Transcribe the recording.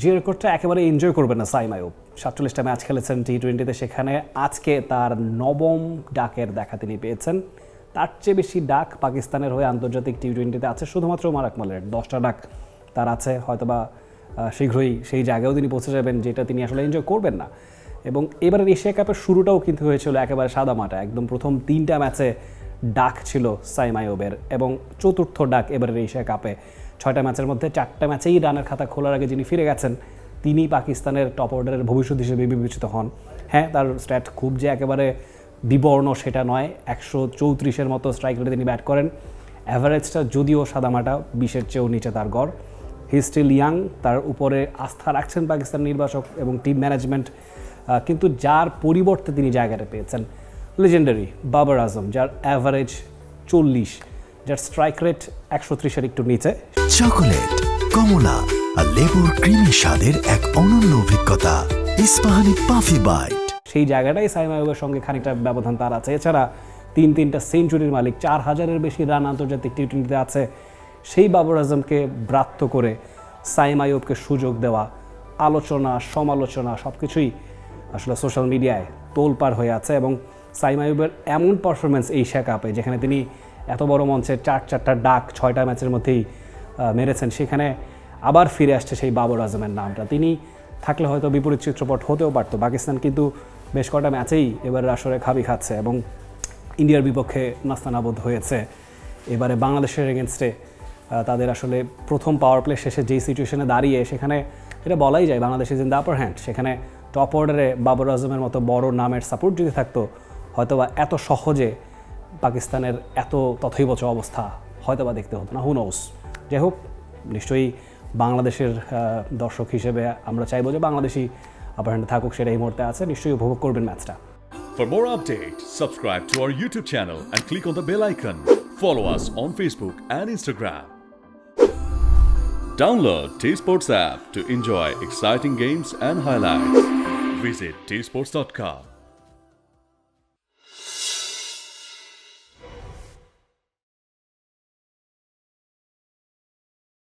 যে রেকর্ডটা একেবারে এনজয় করবেন না সাইম আইয়ুব। 47টা ম্যাচ খেলেছেন টি-20তে, সেখানে আজকে তার 9ম ডাকের দেখা তিনি পেয়েছেন। তার চেয়ে বেশি ডাক পাকিস্তানের হয়ে আন্তর্জাতিক টি-20তে আছে শুধুমাত্র ওমর আকমলের। 10টা ডাক তার আছে, হয়তোবা শীঘ্রই সেই জায়গায়ও তিনি পৌঁছে যাবেন যেটা তিনি আসলে এনজয় করবেন না। এবং এবারের এশিয়া কাপের শুরুটাও কিন্তু হয়েছিল একেবারে সাদামাটা। একদম প্রথম 3টা ম্যাচে ডাক ছিল সাইম আইয়ুবের এবং চতুর্থ ডাক এবারের এশিয়া কাপে। 6টা ম্যাচের মধ্যে 4টা ম্যাচেই রানের খাতা খোলার আগে যিনি ফিরে গেছেন তিনি পাকিস্তানের টপ অর্ডারের ভবিষ্যৎ হিসেবে বিবেচিত হন। হ্যাঁ, তার স্ট্যাট খুব যে একেবারে বিবর্ণ সেটা নয়, 134-এর মতো স্ট্রাইক রেটে তিনি ব্যাট করেন। অ্যাভারেজটা যদিও সাদামাটা, 20-এর চেয়েও নিচে তার গড়। হি স্টিল ইয়াং, তার উপরে আস্থা রাখছেন পাকিস্তান নির্বাচক এবং টিম ম্যানেজমেন্ট। কিন্তু যার পরিবর্তে তিনি জায়গাটা পেয়েছেন লেজেন্ডারি বাবর আজম, যার অ্যাভারেজ 40, যার স্ট্রাইক রেট 130-এর একটু নিচে। চকোলেট, কমলা আর লেবুর ক্রিমি স্বাদের এক অনন্য অভিজ্ঞতা, ইস্পাহানি পাফি বাইট। সেই জায়গাটাই সাইম আইয়ুবের সঙ্গে খানিকটা ব্যবধান তার আছে। এছাড়া 3টা সেঞ্চুরির মালিক, 4000-এর বেশি রান আন্তর্জাতিক টি-20তে আছে। সেই বাবর আজমকে ব্রাত্য করে সাইম আইয়ুবকে সুযোগ দেওয়া, আলোচনা সমালোচনা সব কিছুই আসলে সোশ্যাল মিডিয়ায় তোলপাড় হয়ে আছে। এবং সাইম আইয়ুবের এমন পারফরমেন্স এশিয়া কাপে, যেখানে তিনি এত বড় মঞ্চে 4টা ডাক 6টা ম্যাচের মধ্যেই মেরেছেন, সেখানে আবার ফিরে আসছে সেই বাবর আজমের নামটা। তিনি থাকলে হয়তো বিপরীত চিত্রপট হতেও পারত। পাকিস্তান কিন্তু বেশ কটা ম্যাচেই এবারে আসরে খাবি খাচ্ছে এবং ইন্ডিয়ার বিপক্ষে নাস্তানাবোধ হয়েছে। এবারে বাংলাদেশের এগেনস্টে তাদের আসলে প্রথম পাওয়ার প্লে শেষে যেই সিচুয়েশনে দাঁড়িয়ে, সেখানে এটা বলাই যায় Bangladesh is in the upper hand. সেখানে টপ অর্ডারে বাবর আজমের মতো বড় নামের সাপোর্ট যদি থাকতো, হয়তোবা এত সহজে পাকিস্তানের এত তথৈবচ অবস্থা হয়তোবা দেখতে হতো না। হু নোস। যাই হোক, নিশ্চয়ই বাংলাদেশের দর্শক হিসেবে আমরা চাইবো যে বাংলাদেশি আপার হ্যান্ডে থাকুক, সেটা এই মুহূর্তে আছে। নিশ্চয়ই উপভোগ করবেন ম্যাচটা। For more updates, subscribe to our YouTube channel and click on the bell icon. Follow us on Facebook and Instagram. Download T-Sports app to enjoy exciting games and highlights. Visit tsports.com.